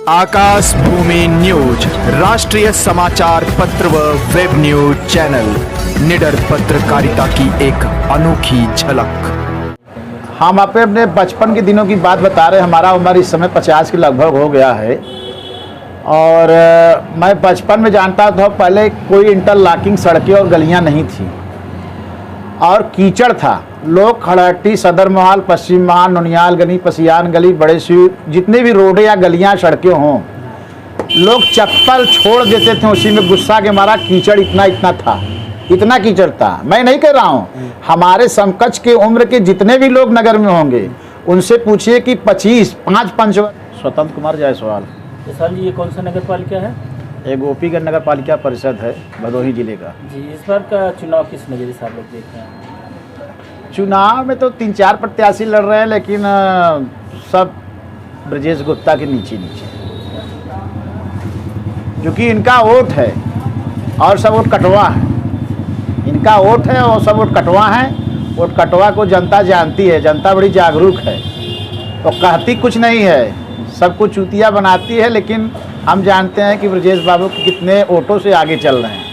आकाश भूमि news राष्ट्रीय समाचार पत्र व वेब न्यूज चैनल निडर पत्रकारिता की एक अनोखी झलक। हम अपने बचपन के दिनों की बात बता रहे हैं। हमारा उम्र इस समय 50 के लगभग हो गया है और मैं बचपन में जानता था पहले कोई इंटरलॉकिंग सड़कें और गलियां नहीं थी और कीचड़ था। लोग खड़हट्टी, सदर महल, पश्चिम महल, नुनियाल गली, पसियान गली, बड़े शिव, जितने भी रोडें या गलियां सड़कें हों, लोग चप्पल छोड़ देते थे उसी में गुस्सा के मारा। कीचड़ इतना था, इतना कीचड़ था। मैं नहीं कह रहा हूँ, हमारे समकक्ष के उम्र के जितने भी लोग नगर में होंगे उनसे पूछिए कि 5 स्वतंत्र कुमार जायसवाल। सर जी, ये कौन सा नगर पालिका है? ये गोपीगंज नगर पालिका परिषद है, भदोही जिले का। जी, इस बार का चुनाव किस नजरिए से आप लोग देख रहे हैं? चुनाव में तो 3-4 प्रत्याशी लड़ रहे हैं, लेकिन सब ब्रजेश गुप्ता के नीचे क्योंकि इनका वोट है और सब वोट कटवा है। इनका वोट है और सब वोट कटवा है। वोट कटवा को जनता जानती है, जनता बड़ी जागरूक है तो कहती कुछ नहीं है, सब कुछ चूतिया बनाती है। लेकिन हम जानते हैं कि ब्रजेश बाबू कितने वोटों से आगे चल रहे हैं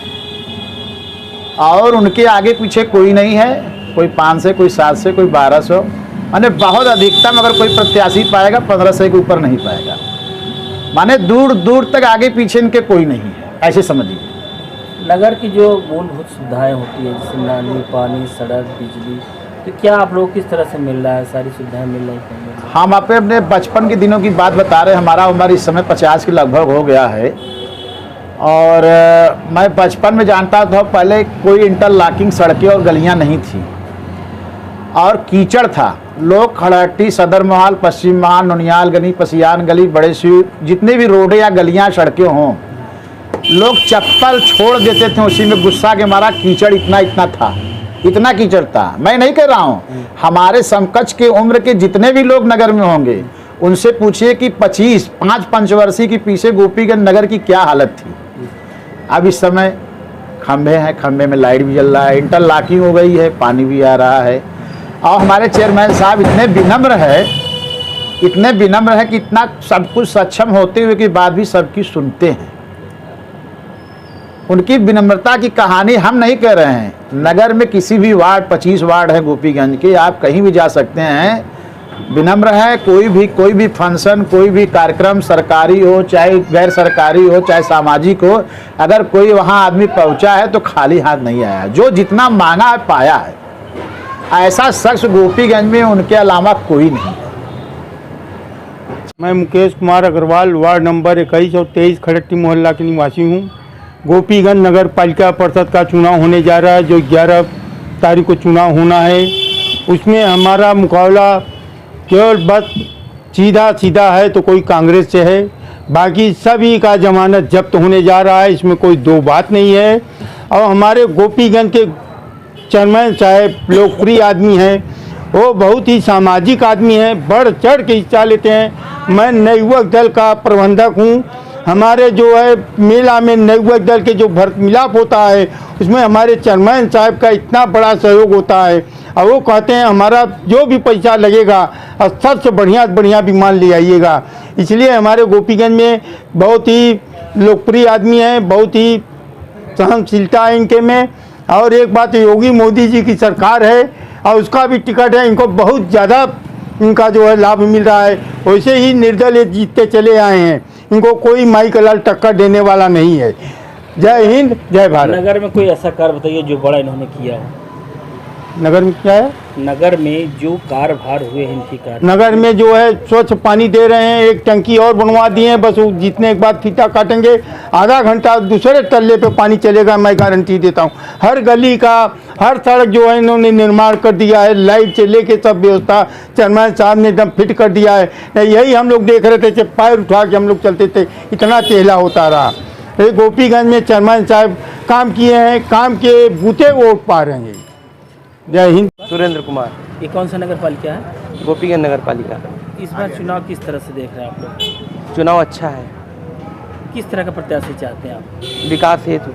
और उनके आगे पीछे कोई नहीं है। कोई 5 से, कोई 7 से, कोई 1200, माने बहुत अधिकतम अगर कोई प्रत्याशी पाएगा 1500 के ऊपर नहीं पाएगा। माने दूर दूर तक आगे पीछे इनके कोई नहीं है, ऐसे समझिए। नगर की जो मूलभूत सुविधाएं होती है जैसे नाली, पानी, सड़क, बिजली, तो क्या आप लोग किस तरह से मिल रहा है? सारी सुविधाएं मिल रही हैं? हम अपने बचपन के दिनों की बात बता रहे हैं। हमारा उम्र इस समय 50 के लगभग हो गया है और मैं बचपन में जानता था पहले कोई इंटरलॉकिंग सड़कें और गलियां नहीं थी और कीचड़ था। लोग खड़हट्टी, सदर महल, पश्चिम महल, नुनियाल गली, पसियान गली, बड़े शिव, जितने भी रोडें या गलियां सड़कें हों, लोग चप्पल छोड़ देते थे उसी में गुस्सा के मारा। कीचड़ इतना था, इतना कीचड़ था। मैं नहीं कह रहा हूँ, हमारे समकक्ष के उम्र के जितने भी लोग नगर में होंगे उनसे पूछिए कि 5 पंचवर्षीय के पीछे गोपीगंज नगर की क्या हालत थी। अब इस समय खंभे हैं, खंभे में लाइट भी जल रहा है, इंटरलॉकिंग हो गई है, पानी भी आ रहा है और हमारे चेयरमैन साहब इतने विनम्र है कि इतना सब कुछ सक्षम होते हुए के बाद भी सबकी सुनते हैं। उनकी विनम्रता की कहानी हम नहीं कह रहे हैं। नगर में किसी भी वार्ड, 25 वार्ड है गोपीगंज के, आप कहीं भी जा सकते हैं, विनम्र है। कोई भी फंक्शन, कोई भी कार्यक्रम, सरकारी हो चाहे गैर सरकारी हो चाहे सामाजिक हो, अगर कोई वहाँ आदमी पहुँचा है तो खाली हाथ नहीं आया। जो जितना मांगा है पाया है। ऐसा शख्स गोपीगंज में उनके अलावा कोई नहीं है। मैं मुकेश कुमार अग्रवाल, वार्ड नंबर 21 और 23 खड़हट्टी मोहल्ला के निवासी हूँ। गोपीगंज नगर पालिका परिषद का चुनाव होने जा रहा है, जो 11 तारीख को चुनाव होना है। उसमें हमारा मुकाबला केवल बस सीधा है तो कोई कांग्रेस से है, बाकी सभी का जमानत जब्त होने जा रहा है, इसमें कोई दो बात नहीं है। और हमारे गोपीगंज के चेयरमैन साहब लोकप्रिय आदमी हैं, वो बहुत ही सामाजिक आदमी हैं, बढ़ चढ़ के हिस्सा लेते हैं। मैं नवयुवक दल का प्रबंधक हूँ। हमारे जो है मेला में नवयुवक दल के जो भर्त मिलाप होता है उसमें हमारे चेयरमैन साहब का इतना बड़ा सहयोग होता है और वो कहते हैं हमारा जो भी पैसा लगेगा और सबसे बढ़िया विमान ले आइएगा। इसलिए हमारे गोपीगंज में बहुत ही लोकप्रिय आदमी हैं, बहुत ही सहनशीलता है इनके में। और एक बात, योगी मोदी जी की सरकार है और उसका भी टिकट है, इनको बहुत ज़्यादा इनका जो है लाभ मिल रहा है। वैसे ही निर्दलीय जीतते चले आए हैं, इनको कोई माई का लाल टक्कर देने वाला नहीं है। जय हिंद, जय भारत। नगर में कोई ऐसा कार्य बताइए जो बड़ा इन्होंने किया हो। नगर में क्या है? नगर में जो कार्यभार हुए हैं इनकी कार्य, नगर में जो है स्वच्छ पानी दे रहे हैं, एक टंकी और बनवा दिए हैं। बस वो जीतने के बाद फीता काटेंगे, आधा घंटा दूसरे तल्ले पे पानी चलेगा, मैं गारंटी देता हूँ। हर गली का, हर सड़क जो है इन्होंने निर्माण कर दिया है, लाइट से लेके सब व्यवस्था चेयरमैन साहब ने एकदम फिट कर दिया है। यही हम लोग देख रहे थे, जब पैर उठा के हम लोग चलते थे, इतना चेहला होता रहा। ये गोपीगंज में चेयरमैन साहब काम किए हैं, काम के बूते वोट पा रहे हैं। जय हिंद। सुरेंद्र कुमार। ये कौन सा नगर पालिका है? गोपीगंज नगर पालिका। इस बार चुनाव किस तरह से देख रहे हैं आप लोग? चुनाव अच्छा है। किस तरह का प्रत्याशी चाहते हैं आप? विकास हेतु।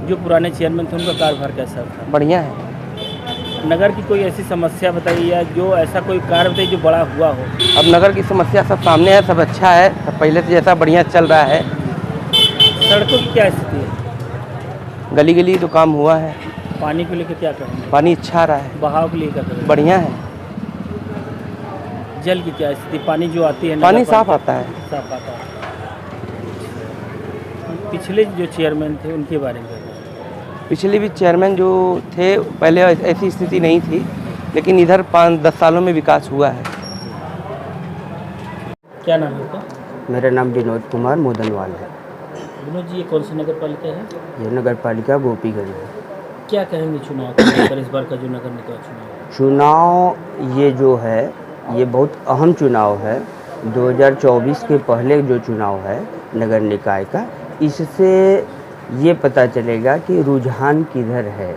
जो पुराने चेयरमैन थे उनका कार्यभार कैसा था? बढ़िया है। नगर की कोई ऐसी समस्या बताइए या जो ऐसा कोई कार्य बताइए जो बड़ा हुआ हो। अब नगर की समस्या सब सामने है, सब अच्छा है, सब पहले से जैसा बढ़िया चल रहा है। सड़कों की क्या स्थिति है? गली गली तो काम हुआ है। पानी को लेकर क्या करेंगे? पानी अच्छा आ रहा है, बहाव के लिए क्या करेंगे? बढ़िया है। जल की क्या स्थिति? पानी जो आती है पानी नगर साफ पालिका- आता है। साफ आता है। पिछले जो चेयरमैन थे उनके बारे में क्या कहें? पिछले भी चेयरमैन जो थे पहले ऐसी स्थिति नहीं थी, लेकिन इधर 5-10 सालों में विकास हुआ है। क्या नाम है आपका? मेरा नाम विनोद कुमार मोदनवाल है। विनोद जी, ये कौन सी नगर पालिका है? ये नगर पालिका गोपीगंज है। क्या कहेंगे चुनाव को लेकर इस बार का जो नगर निकाय चुनाव ये जो है ये बहुत अहम चुनाव है। 2024 के पहले जो चुनाव है नगर निकाय का, इससे ये पता चलेगा कि रुझान किधर है,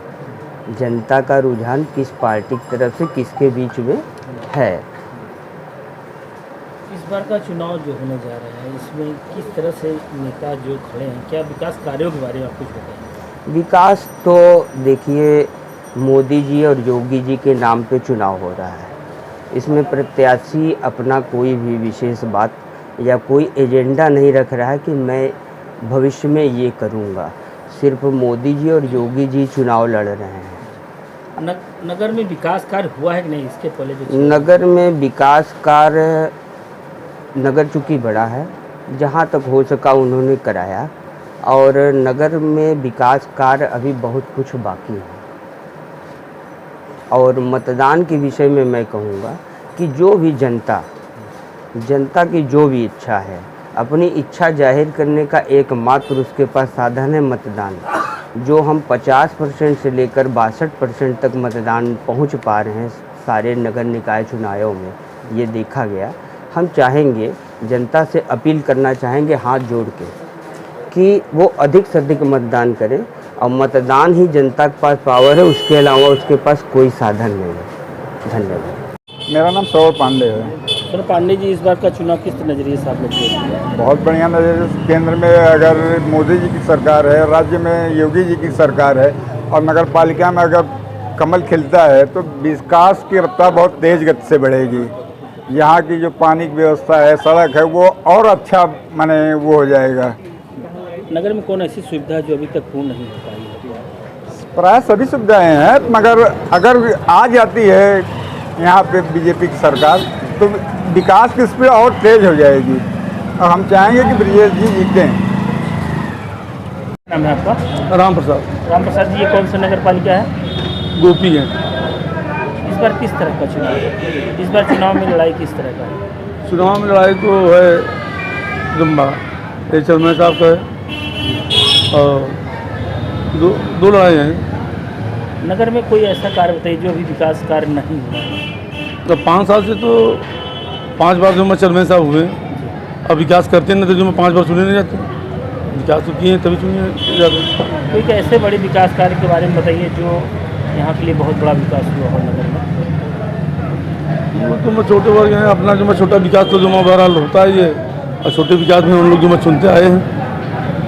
जनता का रुझान किस पार्टी की तरफ से किसके बीच में है। इस बार का चुनाव जो होने जा रहा है इसमें किस तरह से नेता जो खड़े हैं, क्या विकास कार्यों के बारे में आप कुछ बताएंगे? विकास तो देखिए, मोदी जी और योगी जी के नाम पे चुनाव हो रहा है। इसमें प्रत्याशी अपना कोई भी विशेष बात या कोई एजेंडा नहीं रख रहा है कि मैं भविष्य में ये करूँगा। सिर्फ मोदी जी और योगी जी चुनाव लड़ रहे हैं। नगर में विकास कार्य हुआ है कि नहीं इसके पहले जो नगर में विकास कार्य, नगर चूँकि बड़ा है, जहाँ तक हो सका उन्होंने कराया, और नगर में विकास कार्य अभी बहुत कुछ बाकी है। और मतदान के विषय में मैं कहूँगा कि जो भी जनता की जो भी इच्छा है, अपनी इच्छा जाहिर करने का एकमात्र उसके पास साधन है मतदान। जो हम 50% से लेकर 62% तक मतदान पहुंच पा रहे हैं सारे नगर निकाय चुनावों में, ये देखा गया। हम चाहेंगे, जनता से अपील करना चाहेंगे हाथ जोड़ के कि वो अधिक से अधिक मतदान करें, और मतदान ही जनता के पास पावर है, उसके अलावा उसके पास कोई साधन नहीं है। धन्यवाद। मेरा नाम सौरभ पांडे है। सर पांडे जी, इस बार का चुनाव किस नज़रिए से आप लोग देखते हैं? बहुत बढ़िया नज़र। केंद्र में अगर मोदी जी की सरकार है, राज्य में योगी जी की सरकार है, और नगर पालिका में अगर कमल खिलता है तो विकास की रफ्तार बहुत तेज़ गति से बढ़ेगी। यहाँ की जो पानी की व्यवस्था है, सड़क है, वो और अच्छा माने वो हो जाएगा। नगर में कौन ऐसी सुविधा जो अभी तक पूर्ण नहीं हो पाई है? प्राय सभी सुविधाएं हैं, मगर अगर आ जाती है यहाँ पे बीजेपी की सरकार तो विकास की स्पीड और तेज हो जाएगी, और हम चाहेंगे कि ब्रिजेश जी जीतें। नाम है आपका? राम प्रसाद। राम प्रसाद जी, ये कौन सा नगर पालिका है? गोपीगंज। इस बार किस तरह का चुनाव है? इस बार चुनाव में लड़ाई किस तरह का है? चुनाव में लड़ाई तो है लंबा, एक चेयरमैन साहब का है और दो लड़ाई हैं। नगर में कोई ऐसा कार्य बताइए जो अभी विकास कार्य नहीं हुआ है। तो 5 साल से तो 5 बार जो मैं चेयरमैन साहब हुए, अब विकास करते नहीं तो जो मैं 5 बार चुने नहीं जाते। विकास तो किए तभी चुने जाते। कोई ऐसे बड़े विकास कार्य के बारे में बताइए जो यहाँ के लिए बहुत बड़ा विकास हुआ हो नगर में। वो तो मैं छोटे वर्ग हैं, अपना जो मैं छोटा विकास तो जो मैं बहरहाल होता है ये, और छोटे विकास में हम लोग जो मैं चुनते आए हैं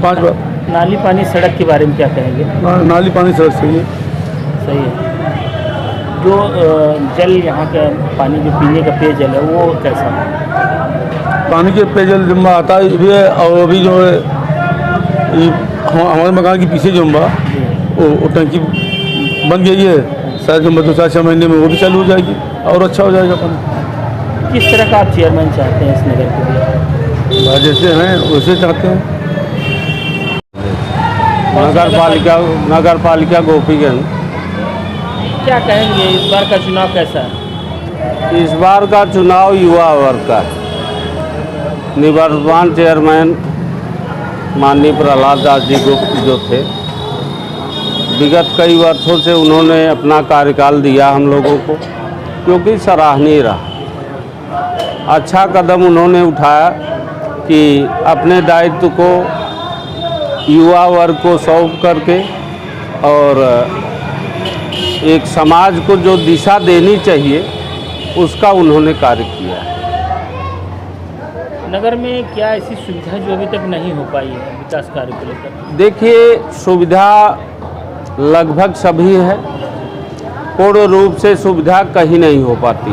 5 बार। नाली पानी सड़क के बारे में क्या कहेंगे? नाली पानी सड़क सही है। सही है। जो जल यहाँ का पानी जो पीने का पेयजल है वो कैसा है? पानी के पेयजल जुम्बा आता है भी है, और अभी जो है ये हमारे मकान के पीछे जुम्बा वो टंकी बन गई है, शायद जुम्बा 2-4 महीने में वो भी चालू हो जाएगी और अच्छा हो जाएगा पानी। किस तरह का आप चेयरमैन चाहते हैं इस नगर के लिए? जैसे हैं वैसे चाहते हैं। नगर पालिका गोपीगंज। क्या कहेंगे इस बार का चुनाव कैसा है? इस बार का चुनाव युवा वर्ग का। निवर्तमान चेयरमैन माननीय प्रहलाद दास जी जो थे, विगत कई वर्षों से उन्होंने अपना कार्यकाल दिया हम लोगों को, क्योंकि सराहनीय रहा। अच्छा कदम उन्होंने उठाया कि अपने दायित्व को युवा वर्ग को सौंप करके और एक समाज को जो दिशा देनी चाहिए उसका उन्होंने कार्य किया है। नगर में क्या ऐसी सुविधा जो अभी तक नहीं हो पाई है विकास कार्य को लेकर? देखिए, सुविधा लगभग सभी है, पूर्ण रूप से सुविधा कहीं नहीं हो पाती,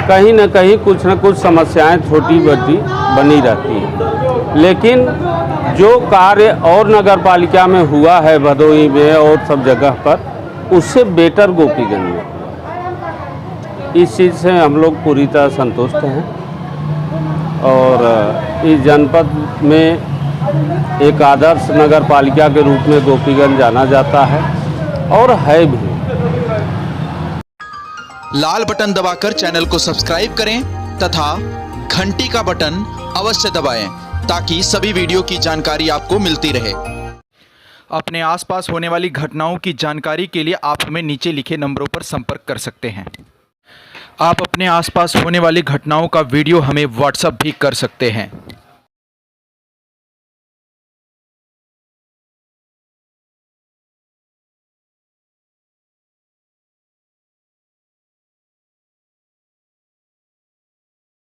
कहीं न कहीं कुछ न कुछ समस्याएं छोटी बड़ी बनी रहती हैं। लेकिन जो कार्य और नगर पालिका में हुआ है भदोही में और सब जगह पर, उससे बेटर गोपीगंज में, इस चीज़ से हम लोग पूरी तरह संतुष्ट हैं। और इस जनपद में एक आदर्श नगर पालिका के रूप में गोपीगंज जाना जाता है और है भी। लाल बटन दबाकर चैनल को सब्सक्राइब करें तथा घंटी का बटन अवश्य दबाएं ताकि सभी वीडियो की जानकारी आपको मिलती रहे। अपने आसपास होने वाली घटनाओं की जानकारी के लिए आप हमें नीचे लिखे नंबरों पर संपर्क कर सकते हैं। आप अपने आसपास होने वाली घटनाओं का वीडियो हमें व्हाट्सएप भी कर सकते हैं।